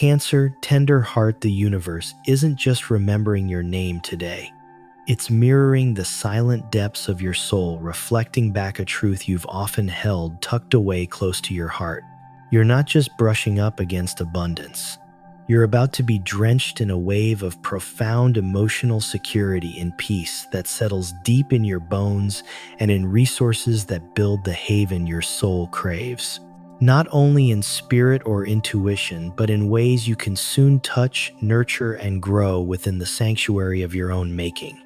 Cancer, tender heart, the universe isn't just remembering your name today. It's mirroring the silent depths of your soul, reflecting back a truth you've often held tucked away close to your heart. You're not just brushing up against abundance. You're about to be drenched in a wave of profound emotional security and peace that settles deep in your bones and in resources that build the haven your soul craves. Not only in spirit or intuition, but in ways you can soon touch, nurture, and grow within the sanctuary of your own making.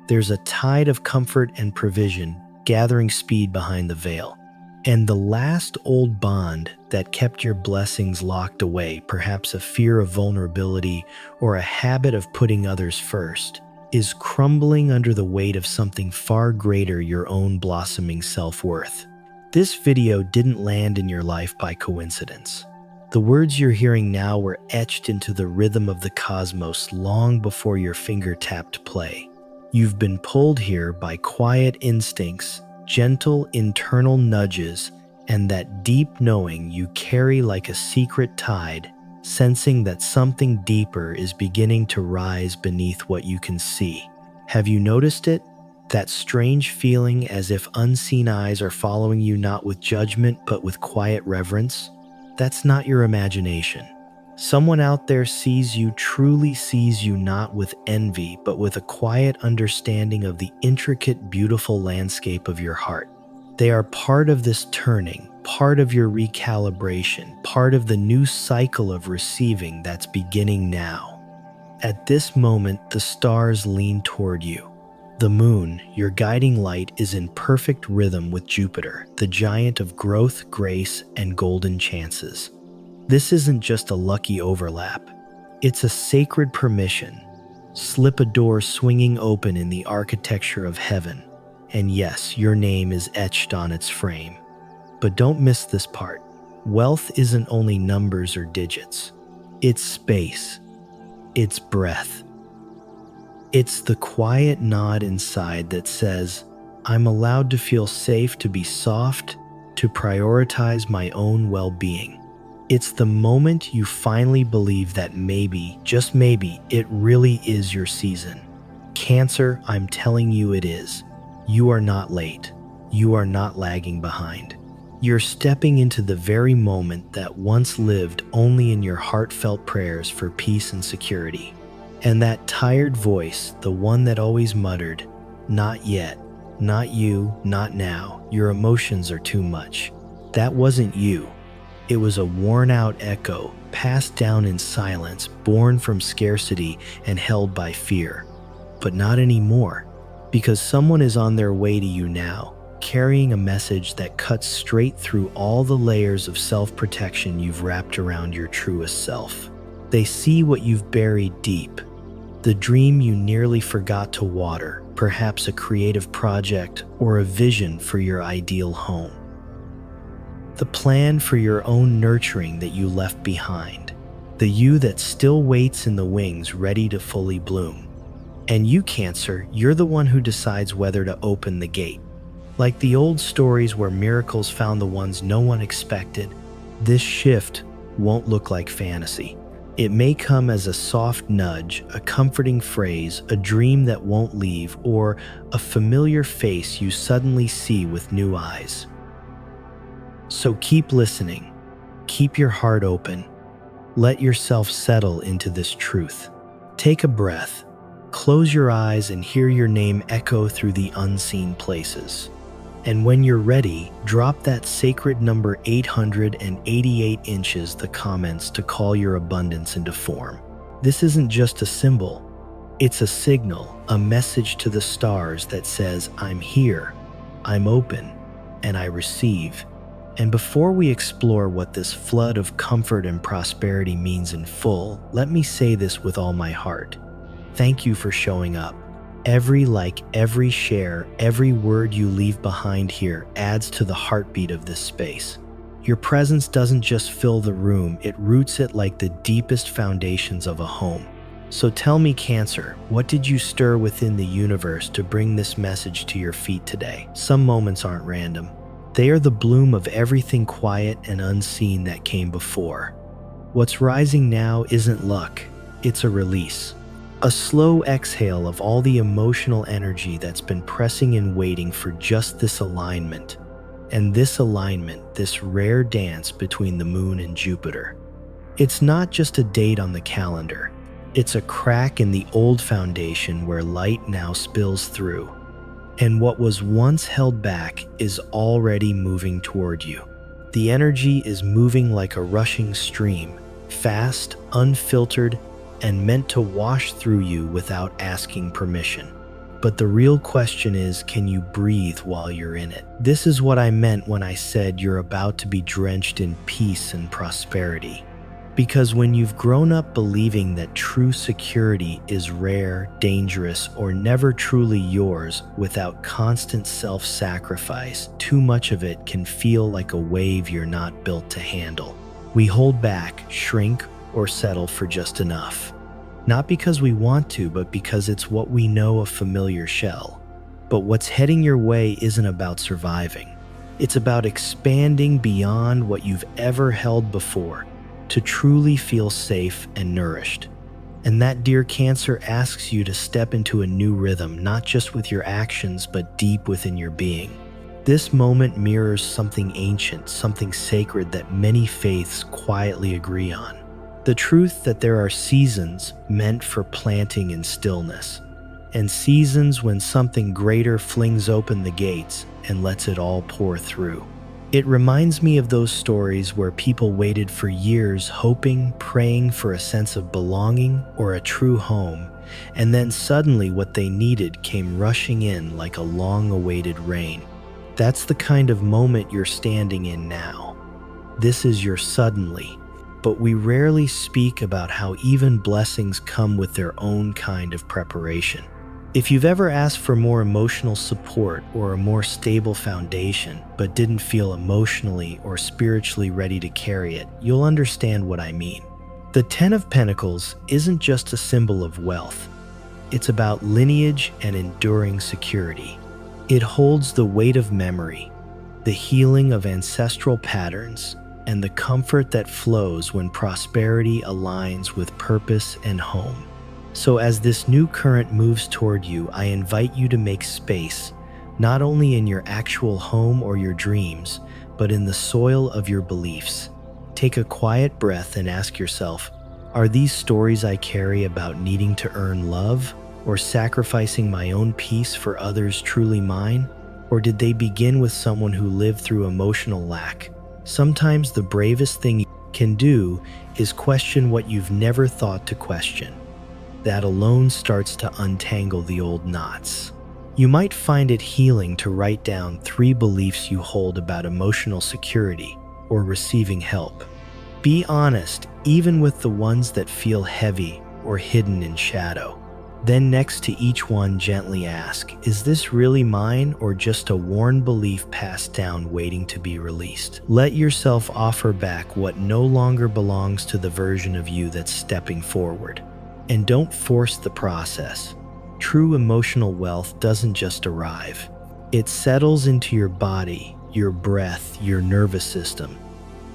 There's a tide of comfort and provision gathering speed behind the veil. And the last old bond that kept your blessings locked away, perhaps a fear of vulnerability or a habit of putting others first, is crumbling under the weight of something far greater, your own blossoming self-worth. This video didn't land in your life by coincidence. The words you're hearing now were etched into the rhythm of the cosmos long before your finger tapped play. You've been pulled here by quiet instincts, gentle internal nudges, and that deep knowing you carry like a secret tide, sensing that something deeper is beginning to rise beneath what you can see. Have you noticed it? That strange feeling as if unseen eyes are following you, not with judgment but with quiet reverence? That's not your imagination. Someone out there sees you, truly sees you, not with envy, but with a quiet understanding of the intricate, beautiful landscape of your heart. They are part of this turning, part of your recalibration, part of the new cycle of receiving that's beginning now. At this moment, the stars lean toward you. The moon, your guiding light, is in perfect rhythm with Jupiter, the giant of growth, grace, and golden chances. This isn't just a lucky overlap. It's a sacred permission. Slip a door swinging open in the architecture of heaven. And yes, your name is etched on its frame. But don't miss this part. Wealth isn't only numbers or digits. It's space. It's breath. It's the quiet nod inside that says, I'm allowed to feel safe, to be soft, to prioritize my own well-being. It's the moment you finally believe that maybe, just maybe, it really is your season. Cancer, I'm telling you it is. You are not late. You are not lagging behind. You're stepping into the very moment that once lived only in your heartfelt prayers for peace and security. And that tired voice, the one that always muttered, not yet, not you, not now, your emotions are too much. That wasn't you. It was a worn-out echo, passed down in silence, born from scarcity and held by fear. But not anymore, because someone is on their way to you now, carrying a message that cuts straight through all the layers of self-protection you've wrapped around your truest self. They see what you've buried deep, the dream you nearly forgot to water, perhaps a creative project or a vision for your ideal home. The plan for your own nurturing that you left behind, the you that still waits in the wings ready to fully bloom. And you, Cancer, you're the one who decides whether to open the gate. Like the old stories where miracles found the ones no one expected, this shift won't look like fantasy. It may come as a soft nudge, a comforting phrase, a dream that won't leave, or a familiar face you suddenly see with new eyes. So keep listening, keep your heart open, let yourself settle into this truth. Take a breath, close your eyes and hear your name echo through the unseen places. And when you're ready, drop that sacred number 888 inches, the comments, to call your abundance into form. This isn't just a symbol, it's a signal, a message to the stars that says, I'm here, I'm open, and I receive. And before we explore what this flood of comfort and prosperity means in full, let me say this with all my heart. Thank you for showing up. Every like, every share, every word you leave behind here adds to the heartbeat of this space. Your presence doesn't just fill the room, it roots it like the deepest foundations of a home. So tell me, Cancer, what did you stir within the universe to bring this message to your feet today? Some moments aren't random. They are the bloom of everything quiet and unseen that came before. What's rising now isn't luck, it's a release. A slow exhale of all the emotional energy that's been pressing and waiting for just this alignment. And this alignment, this rare dance between the moon and Jupiter. It's not just a date on the calendar. It's a crack in the old foundation where light now spills through. And what was once held back is already moving toward you. The energy is moving like a rushing stream, fast, unfiltered, and meant to wash through you without asking permission. But the real question is, can you breathe while you're in it? This is what I meant when I said you're about to be drenched in peace and prosperity. Because when you've grown up believing that true security is rare, dangerous, or never truly yours without constant self-sacrifice, too much of it can feel like a wave you're not built to handle. We hold back, shrink, or settle for just enough. Not because we want to, but because it's what we know, a familiar shell. But what's heading your way isn't about surviving. It's about expanding beyond what you've ever held before, to truly feel safe and nourished. And that dear Cancer asks you to step into a new rhythm, not just with your actions, but deep within your being. This moment mirrors something ancient, something sacred that many faiths quietly agree on. The truth that there are seasons meant for planting in stillness, and seasons when something greater flings open the gates and lets it all pour through. It reminds me of those stories where people waited for years hoping, praying for a sense of belonging or a true home, and then suddenly what they needed came rushing in like a long-awaited rain. That's the kind of moment you're standing in now. This is your suddenly. But we rarely speak about how even blessings come with their own kind of preparation. If you've ever asked for more emotional support or a more stable foundation, but didn't feel emotionally or spiritually ready to carry it, you'll understand what I mean. The Ten of Pentacles isn't just a symbol of wealth. It's about lineage and enduring security. It holds the weight of memory, the healing of ancestral patterns, and the comfort that flows when prosperity aligns with purpose and home. So as this new current moves toward you, I invite you to make space, not only in your actual home or your dreams, but in the soil of your beliefs. Take a quiet breath and ask yourself, are these stories I carry about needing to earn love or sacrificing my own peace for others truly mine? Or did they begin with someone who lived through emotional lack? Sometimes the bravest thing you can do is question what you've never thought to question. That alone starts to untangle the old knots. You might find it healing to write down 3 beliefs you hold about emotional security or receiving help. Be honest, even with the ones that feel heavy or hidden in shadow. Then next to each one, gently ask, is this really mine or just a worn belief passed down waiting to be released? Let yourself offer back what no longer belongs to the version of you that's stepping forward. And don't force the process. True emotional wealth doesn't just arrive. It settles into your body, your breath, your nervous system.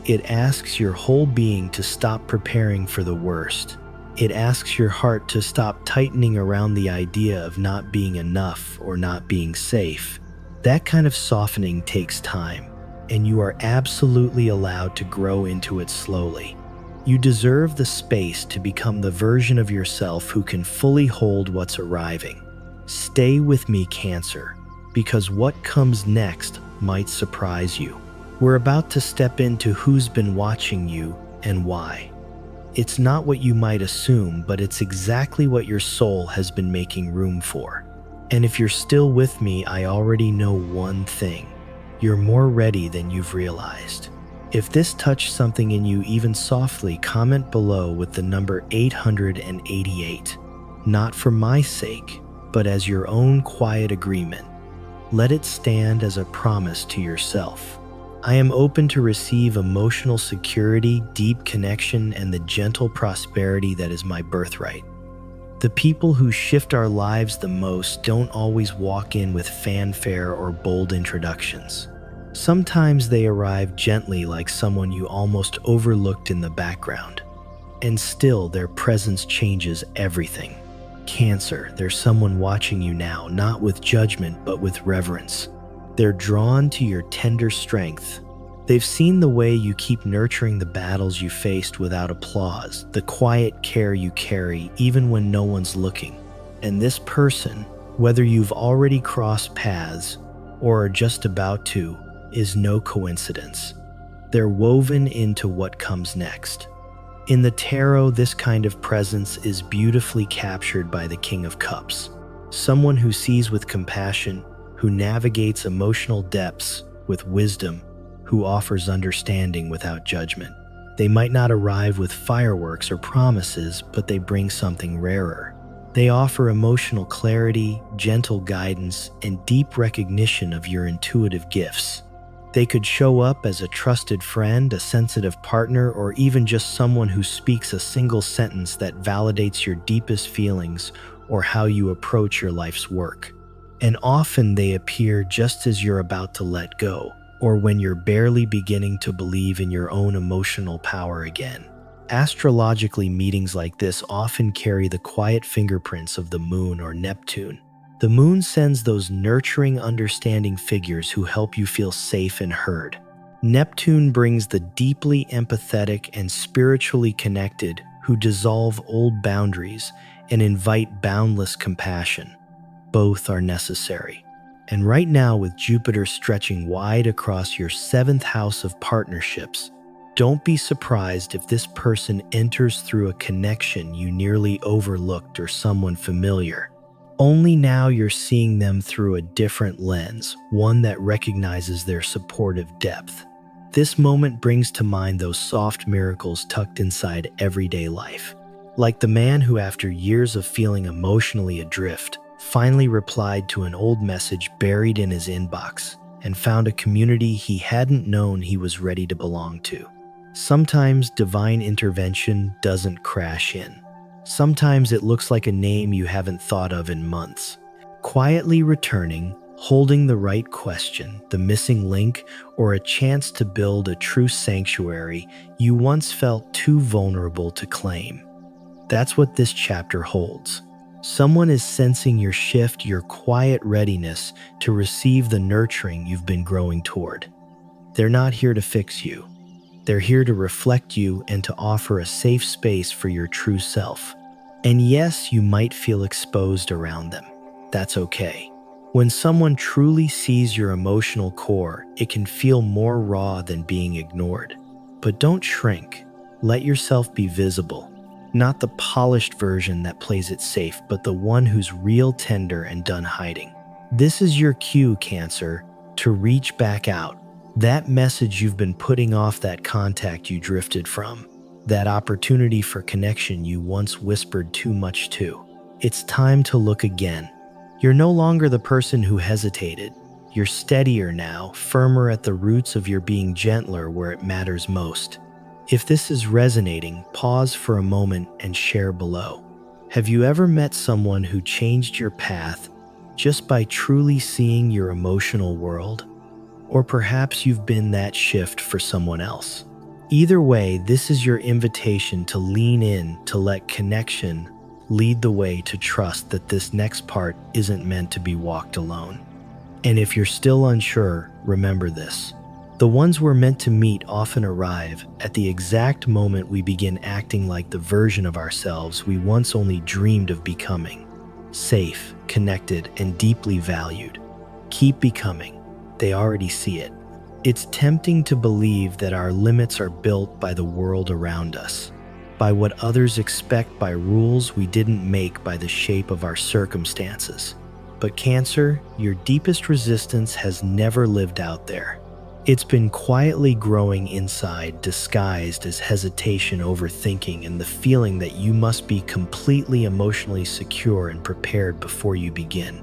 It asks your whole being to stop preparing for the worst. It asks your heart to stop tightening around the idea of not being enough or not being safe. That kind of softening takes time, and you are absolutely allowed to grow into it slowly. You deserve the space to become the version of yourself who can fully hold what's arriving. Stay with me, Cancer, because what comes next might surprise you. We're about to step into who's been watching you and why. It's not what you might assume, but it's exactly what your soul has been making room for. And if you're still with me, I already know one thing. You're more ready than you've realized. If this touched something in you even softly, comment below with the number 888. Not for my sake, but as your own quiet agreement. Let it stand as a promise to yourself. I am open to receive emotional security, deep connection, and the gentle prosperity that is my birthright. The people who shift our lives the most don't always walk in with fanfare or bold introductions. Sometimes they arrive gently, like someone you almost overlooked in the background. and still their presence changes everything. Cancer, there's someone watching you now, not with judgment, but with reverence. They're drawn to your tender strength. They've seen the way you keep nurturing the battles you faced without applause, the quiet care you carry even when no one's looking. And this person, whether you've already crossed paths or are just about to, is no coincidence. They're woven into what comes next. In the tarot, this kind of presence is beautifully captured by the King of Cups, someone who sees with compassion, who navigates emotional depths with wisdom, who offers understanding without judgment. They might not arrive with fireworks or promises, but they bring something rarer. They offer emotional clarity, gentle guidance, and deep recognition of your intuitive gifts. They could show up as a trusted friend, a sensitive partner, or even just someone who speaks a single sentence that validates your deepest feelings or how you approach your life's work. And often they appear just as you're about to let go, or when you're barely beginning to believe in your own emotional power again. Astrologically, meetings like this often carry the quiet fingerprints of the moon or Neptune. The moon sends those nurturing, understanding figures who help you feel safe and heard. Neptune brings the deeply empathetic and spiritually connected who dissolve old boundaries and invite boundless compassion. Both are necessary. And right now, with Jupiter stretching wide across your 7th house of partnerships, don't be surprised if this person enters through a connection you nearly overlooked or someone familiar. Only now you're seeing them through a different lens, one that recognizes their supportive depth. This moment brings to mind those soft miracles tucked inside everyday life. Like the man who, after years of feeling emotionally adrift, finally replied to an old message buried in his inbox and found a community he hadn't known he was ready to belong to. Sometimes divine intervention doesn't crash in. Sometimes it looks like a name you haven't thought of in months. Quietly returning, holding the right question, the missing link, or a chance to build a true sanctuary you once felt too vulnerable to claim. That's what this chapter holds. Someone is sensing your shift, your quiet readiness to receive the nurturing you've been growing toward. They're not here to fix you. They're here to reflect you and to offer a safe space for your true self. And yes, you might feel exposed around them. That's okay. When someone truly sees your emotional core, it can feel more raw than being ignored. But don't shrink. Let yourself be visible. Not the polished version that plays it safe, but the one who's real tender and done hiding. This is your cue, Cancer, to reach back out. That message you've been putting off, that contact you drifted from, that opportunity for connection you once whispered too much to. It's time to look again. You're no longer the person who hesitated. You're steadier now, firmer at the roots of your being, gentler where it matters most. If this is resonating, pause for a moment and share below. Have you ever met someone who changed your path just by truly seeing your emotional world? Or perhaps you've been that shift for someone else. Either way, this is your invitation to lean in, to let connection lead the way, to trust that this next part isn't meant to be walked alone. And if you're still unsure, remember this. The ones we're meant to meet often arrive at the exact moment we begin acting like the version of ourselves we once only dreamed of becoming. Safe, connected, and deeply valued. Keep becoming. They already see it. It's tempting to believe that our limits are built by the world around us, by what others expect, by rules we didn't make, by the shape of our circumstances. But Cancer, your deepest resistance has never lived out there. It's been quietly growing inside, disguised as hesitation, overthinking, and the feeling that you must be completely emotionally secure and prepared before you begin.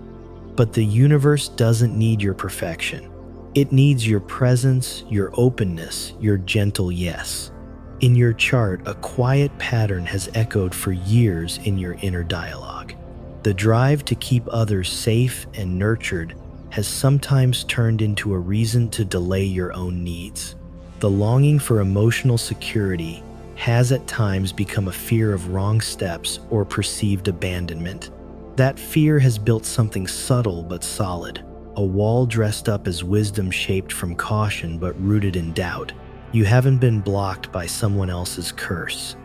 But the universe doesn't need your perfection. It needs your presence, your openness, your gentle yes. In your chart, a quiet pattern has echoed for years in your inner dialogue. The drive to keep others safe and nurtured has sometimes turned into a reason to delay your own needs. The longing for emotional security has at times become a fear of wrong steps or perceived abandonment. That fear has built something subtle but solid, a wall dressed up as wisdom shaped from caution but rooted in doubt. You haven't been blocked by someone else's curse.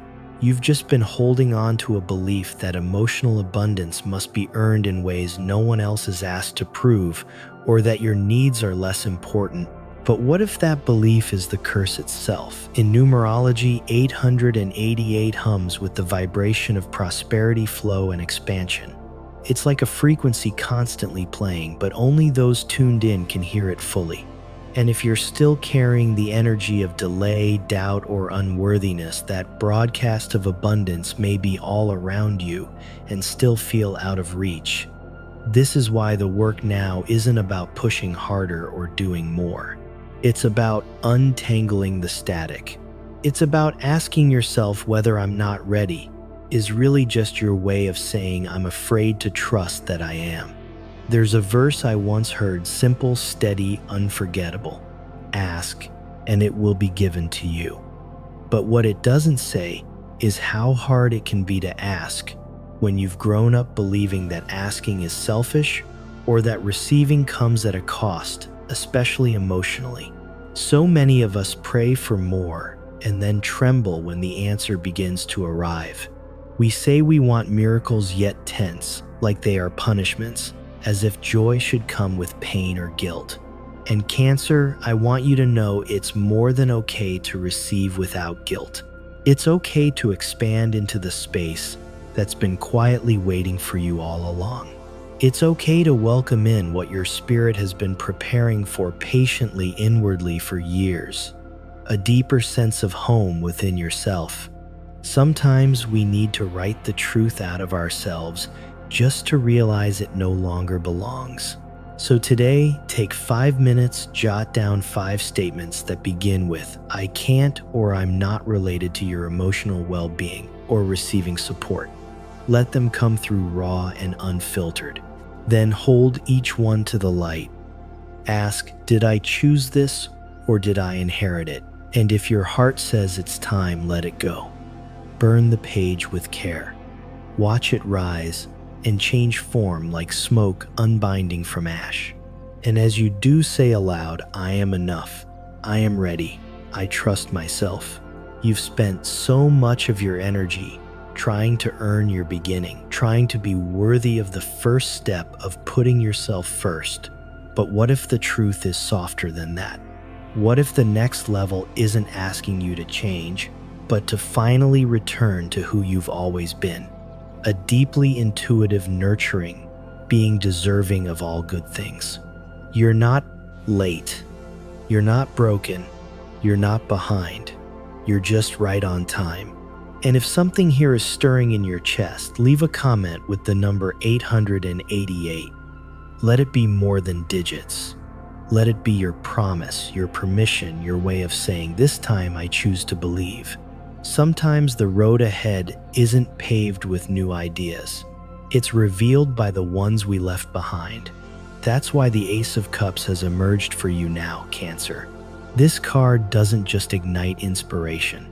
You've just been holding on to a belief that emotional abundance must be earned in ways no one else is asked to prove, or that your needs are less important. But what if that belief is the curse itself? In numerology, 888 hums with the vibration of prosperity, flow, and expansion. It's like a frequency constantly playing, but only those tuned in can hear it fully. And if you're still carrying the energy of delay, doubt, or unworthiness, that broadcast of abundance may be all around you and still feel out of reach. This is why the work now isn't about pushing harder or doing more. It's about untangling the static. It's about asking yourself whether I'm not ready is really just your way of saying I'm afraid to trust that I am. There's a verse I once heard, simple, steady, unforgettable. Ask, and it will be given to you. But what it doesn't say is how hard it can be to ask when you've grown up believing that asking is selfish or that receiving comes at a cost, especially emotionally. So many of us pray for more and then tremble when the answer begins to arrive. We say we want miracles yet tense, like they are punishments, as if joy should come with pain or guilt. And Cancer, I want you to know it's more than okay to receive without guilt. It's okay to expand into the space that's been quietly waiting for you all along. It's okay to welcome in what your spirit has been preparing for patiently inwardly for years, a deeper sense of home within yourself. Sometimes we need to write the truth out of ourselves just to realize it no longer belongs. So today, take 5 minutes, jot down 5 statements that begin with, I can't or I'm not related to your emotional well-being or receiving support. Let them come through raw and unfiltered. Then hold each one to the light. Ask, did I choose this or did I inherit it? And if your heart says it's time, let it go. Burn the page with care. Watch it rise and change form like smoke unbinding from ash. And as you do say aloud, I am enough, I am ready, I trust myself. You've spent so much of your energy trying to earn your beginning, trying to be worthy of the first step of putting yourself first. But what if the truth is softer than that? What if the next level isn't asking you to change, but to finally return to who you've always been? A deeply intuitive nurturing, being deserving of all good things. You're not late. You're not broken. You're not behind. You're just right on time. And if something here is stirring in your chest, leave a comment with the number 888. Let it be more than digits. Let it be your promise, your permission, your way of saying, this time I choose to believe. Sometimes the road ahead isn't paved with new ideas. It's revealed by the ones we left behind. That's why the Ace of Cups has emerged for you now, Cancer. This card doesn't just ignite inspiration.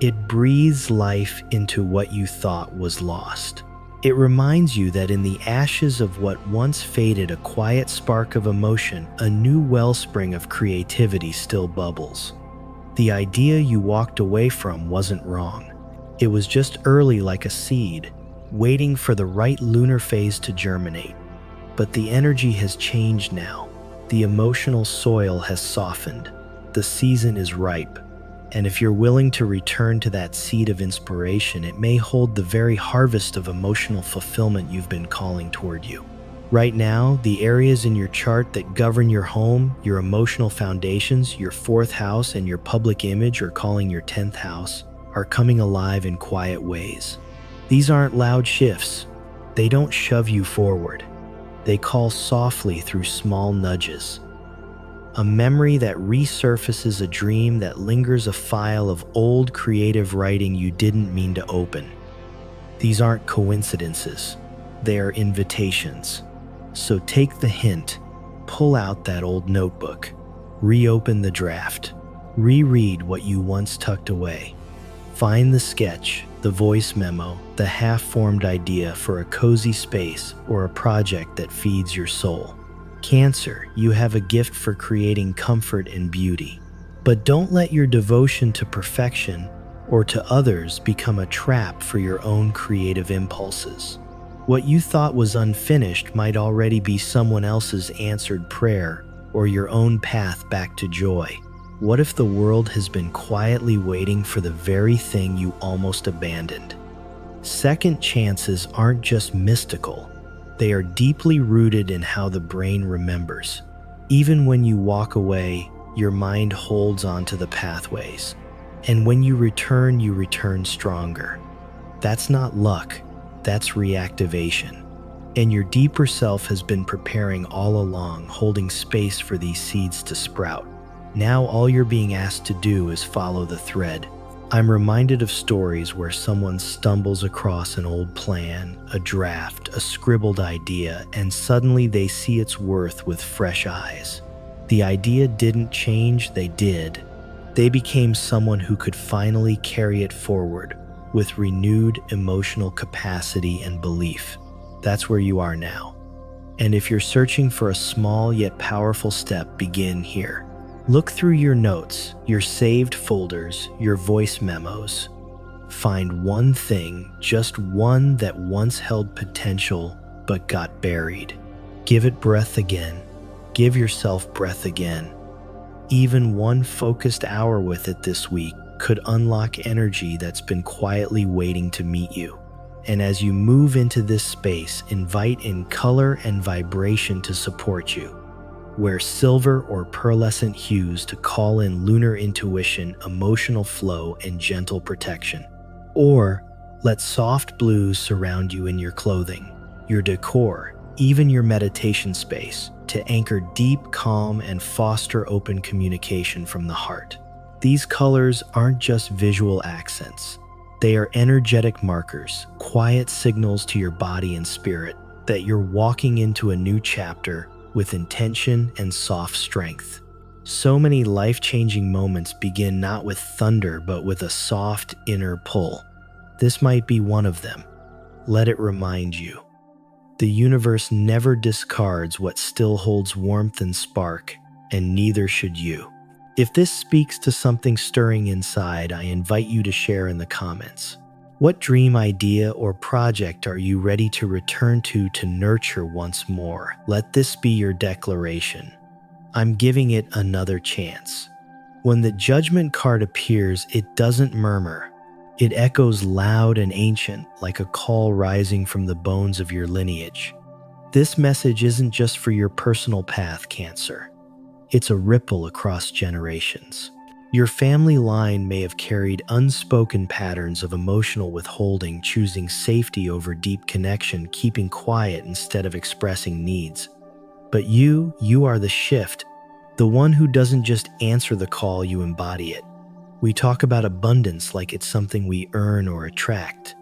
It breathes life into what you thought was lost. It reminds you that in the ashes of what once faded, a quiet spark of emotion, a new wellspring of creativity still bubbles. The idea you walked away from wasn't wrong. It was just early, like a seed, waiting for the right lunar phase to germinate. But the energy has changed now. The emotional soil has softened. The season is ripe. And if you're willing to return to that seed of inspiration, it may hold the very harvest of emotional fulfillment you've been calling toward you. Right now, the areas in your chart that govern your home, your emotional foundations, your 4th house, and your public image, or calling your 10th house, are coming alive in quiet ways. These aren't loud shifts. They don't shove you forward. They call softly through small nudges. A memory that resurfaces, a dream that lingers, a file of old creative writing you didn't mean to open. These aren't coincidences. They are invitations. So take the hint, pull out that old notebook, reopen the draft, reread what you once tucked away. Find the sketch, the voice memo, the half-formed idea for a cozy space or a project that feeds your soul. Cancer, you have a gift for creating comfort and beauty. But don't let your devotion to perfection or to others become a trap for your own creative impulses. What you thought was unfinished might already be someone else's answered prayer or your own path back to joy. What if the world has been quietly waiting for the very thing you almost abandoned? Second chances aren't just mystical, they are deeply rooted in how the brain remembers. Even when you walk away, your mind holds onto the pathways. And when you return stronger. That's not luck, that's reactivation. And your deeper self has been preparing all along, holding space for these seeds to sprout. Now all you're being asked to do is follow the thread. I'm reminded of stories where someone stumbles across an old plan, a draft, a scribbled idea, and suddenly they see its worth with fresh eyes. The idea didn't change, they did. They became someone who could finally carry it forward with renewed emotional capacity and belief. That's where you are now. And if you're searching for a small yet powerful step, begin here. Look through your notes, your saved folders, your voice memos. Find one thing, just one that once held potential but got buried. Give it breath again. Give yourself breath again. Even one focused hour with it this week could unlock energy that's been quietly waiting to meet you. And as you move into this space, invite in color and vibration to support you. Wear silver or pearlescent hues to call in lunar intuition, emotional flow, and gentle protection. Or let soft blues surround you in your clothing, your decor, even your meditation space, to anchor deep calm and foster open communication from the heart. These colors aren't just visual accents. They are energetic markers, quiet signals to your body and spirit that you're walking into a new chapter with intention and soft strength. So many life-changing moments begin not with thunder but with a soft inner pull. This might be one of them. Let it remind you. The universe never discards what still holds warmth and spark, and neither should you. If this speaks to something stirring inside, I invite you to share in the comments. What dream idea or project are you ready to return to nurture once more? Let this be your declaration. I'm giving it another chance. When the judgment card appears, it doesn't murmur. It echoes loud and ancient, like a call rising from the bones of your lineage. This message isn't just for your personal path, Cancer. It's a ripple across generations. Your family line may have carried unspoken patterns of emotional withholding, choosing safety over deep connection, keeping quiet instead of expressing needs. But you are the shift, the one who doesn't just answer the call, you embody it. We talk about abundance like it's something we earn or attract,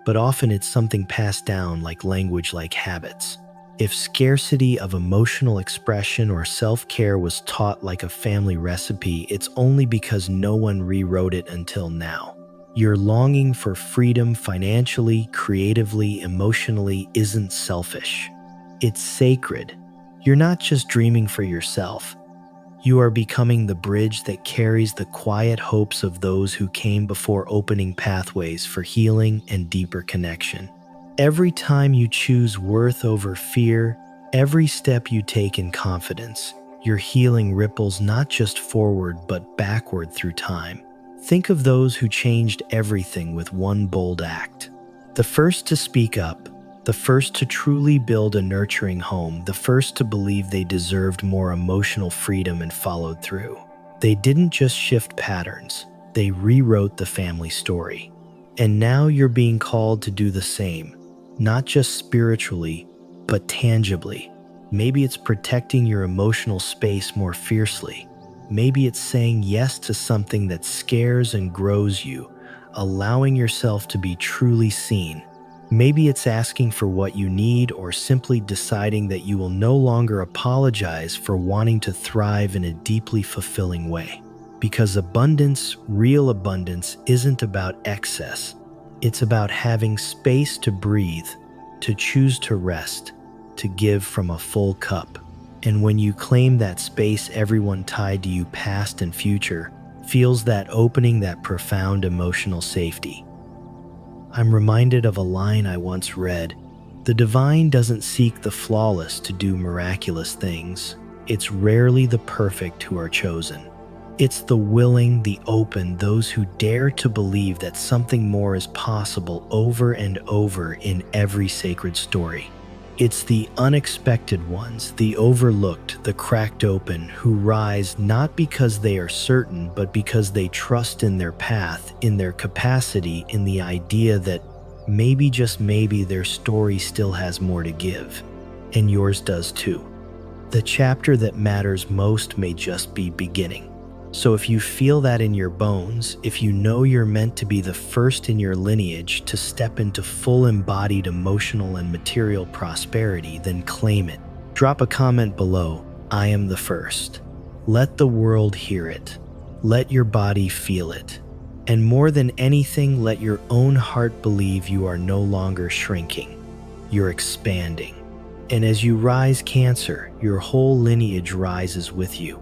but often it's something passed down like language, like habits. If scarcity of emotional expression or self-care was taught like a family recipe, it's only because no one rewrote it until now. Your longing for freedom financially, creatively, emotionally isn't selfish. It's sacred. You're not just dreaming for yourself. You are becoming the bridge that carries the quiet hopes of those who came before, opening pathways for healing and deeper connection. Every time you choose worth over fear, every step you take in confidence, your healing ripples not just forward but backward through time. Think of those who changed everything with one bold act. The first to speak up, the first to truly build a nurturing home, the first to believe they deserved more emotional freedom and followed through. They didn't just shift patterns, they rewrote the family story. And now you're being called to do the same. Not just spiritually, but tangibly. Maybe it's protecting your emotional space more fiercely. Maybe it's saying yes to something that scares and grows you, allowing yourself to be truly seen. Maybe it's asking for what you need, or simply deciding that you will no longer apologize for wanting to thrive in a deeply fulfilling way. Because abundance, real abundance, isn't about excess. It's about having space to breathe, to choose to rest, to give from a full cup. And when you claim that space, everyone tied to you, past and future, feels that opening, that profound emotional safety. I'm reminded of a line I once read: "The divine doesn't seek the flawless to do miraculous things. It's rarely the perfect who are chosen. It's the willing, the open, those who dare to believe that something more is possible over and over in every sacred story. It's the unexpected ones, the overlooked, the cracked open, who rise not because they are certain, but because they trust in their path, in their capacity, in the idea that maybe, just maybe, their story still has more to give. And yours does too. The chapter that matters most may just be beginning." So if you feel that in your bones, if you know you're meant to be the first in your lineage to step into full embodied emotional and material prosperity, then claim it. Drop a comment below: "I am the first." Let the world hear it. Let your body feel it. And more than anything, let your own heart believe you are no longer shrinking. You're expanding. And as you rise, Cancer, your whole lineage rises with you.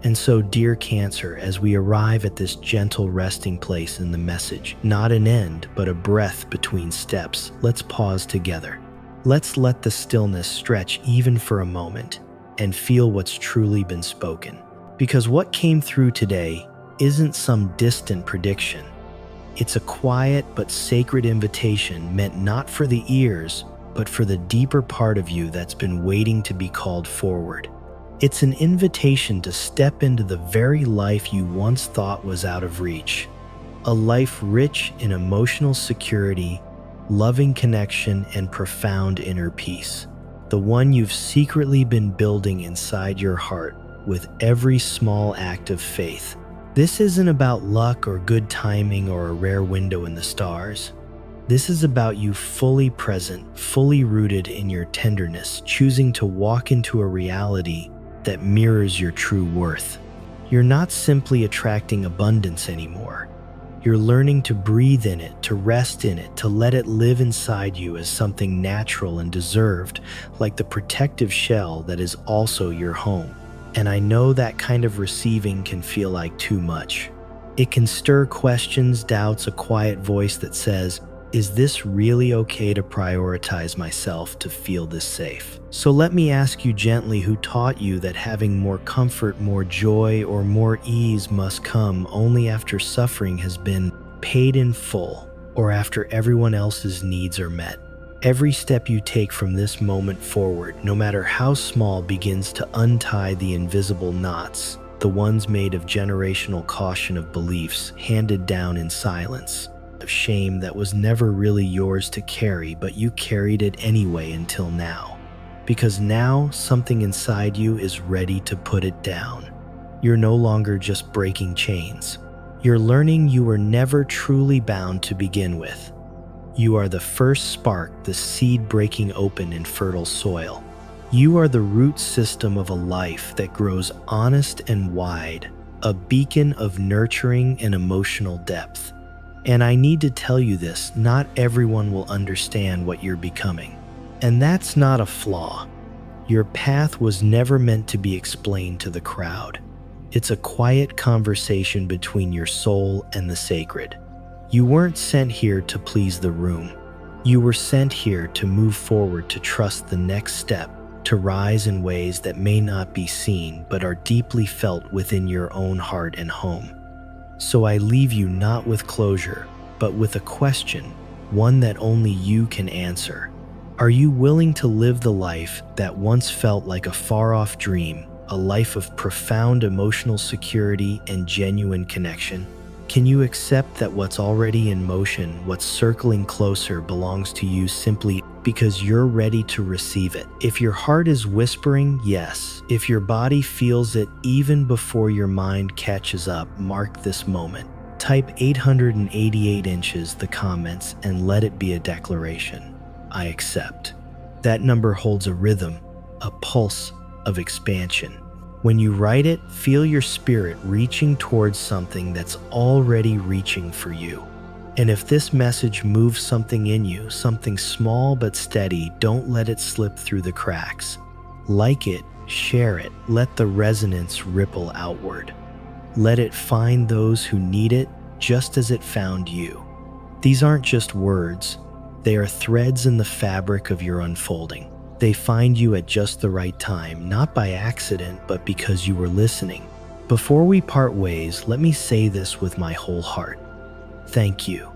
And so, dear Cancer, as we arrive at this gentle resting place in the message, not an end, but a breath between steps, let's pause together. Let's let the stillness stretch even for a moment and feel what's truly been spoken. Because what came through today isn't some distant prediction. It's a quiet but sacred invitation meant not for the ears, but for the deeper part of you that's been waiting to be called forward. It's an invitation to step into the very life you once thought was out of reach. A life rich in emotional security, loving connection, and profound inner peace. The one you've secretly been building inside your heart with every small act of faith. This isn't about luck or good timing or a rare window in the stars. This is about you fully present, fully rooted in your tenderness, choosing to walk into a reality that mirrors your true worth. You're not simply attracting abundance anymore. You're learning to breathe in it, to rest in it, to let it live inside you as something natural and deserved, like the protective shell that is also your home. And I know that kind of receiving can feel like too much. It can stir questions, doubts, a quiet voice that says, "Is this really okay to prioritize myself to feel this safe?" So let me ask you gently, who taught you that having more comfort, more joy, or more ease must come only after suffering has been paid in full, or after everyone else's needs are met? Every step you take from this moment forward, no matter how small, begins to untie the invisible knots, the ones made of generational caution, of beliefs handed down in silence, of shame that was never really yours to carry, but you carried it anyway until now. Because now something inside you is ready to put it down. You're no longer just breaking chains. You're learning you were never truly bound to begin with. You are the first spark, the seed breaking open in fertile soil. You are the root system of a life that grows honest and wide, a beacon of nurturing and emotional depth. And I need to tell you this, not everyone will understand what you're becoming. And that's not a flaw. Your path was never meant to be explained to the crowd. It's a quiet conversation between your soul and the sacred. You weren't sent here to please the room. You were sent here to move forward, to trust the next step, to rise in ways that may not be seen but are deeply felt within your own heart and home. So I leave you not with closure, but with a question, one that only you can answer. Are you willing to live the life that once felt like a far-off dream, a life of profound emotional security and genuine connection? Can you accept that what's already in motion, what's circling closer, belongs to you simply because you're ready to receive it? If your heart is whispering yes, if your body feels it even before your mind catches up, mark this moment. Type 888 inches the comments and let it be a declaration. I accept. That number holds a rhythm, a pulse of expansion. When you write it, feel your spirit reaching towards something that's already reaching for you. And if this message moves something in you, something small but steady, don't let it slip through the cracks. Like it, share it, let the resonance ripple outward. Let it find those who need it just as it found you. These aren't just words, they are threads in the fabric of your unfolding. They find you at just the right time, not by accident, but because you were listening. Before we part ways, let me say this with my whole heart. Thank you.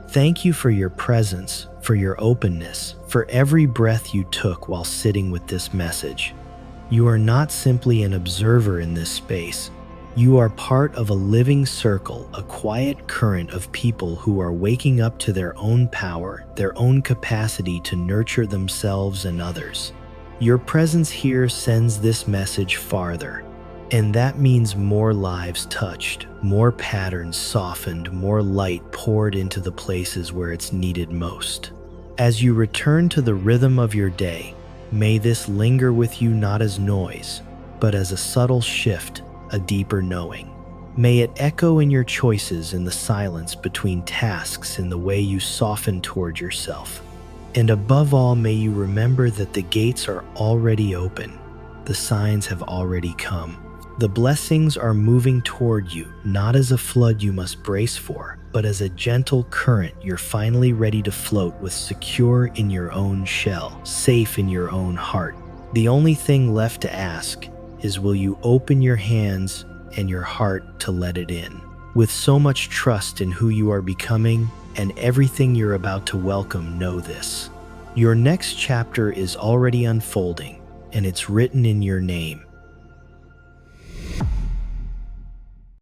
Thank you for your presence, for your openness, for every breath you took while sitting with this message. You are not simply an observer in this space. You are part of a living circle, a quiet current of people who are waking up to their own power, their own capacity to nurture themselves and others. Your presence here sends this message farther, and that means more lives touched, more patterns softened, more light poured into the places where it's needed most. As you return to the rhythm of your day, may this linger with you not as noise, but as a subtle shift, a deeper knowing. May it echo in your choices, in the silence between tasks, in the way you soften toward yourself. And above all, may you remember that the gates are already open. The signs have already come. The blessings are moving toward you, not as a flood you must brace for, but as a gentle current you're finally ready to float with, secure in your own shell, safe in your own heart. The only thing left to ask is, will you open your hands and your heart to let it in? With so much trust in who you are becoming and everything you're about to welcome, know this. Your next chapter is already unfolding, and it's written in your name.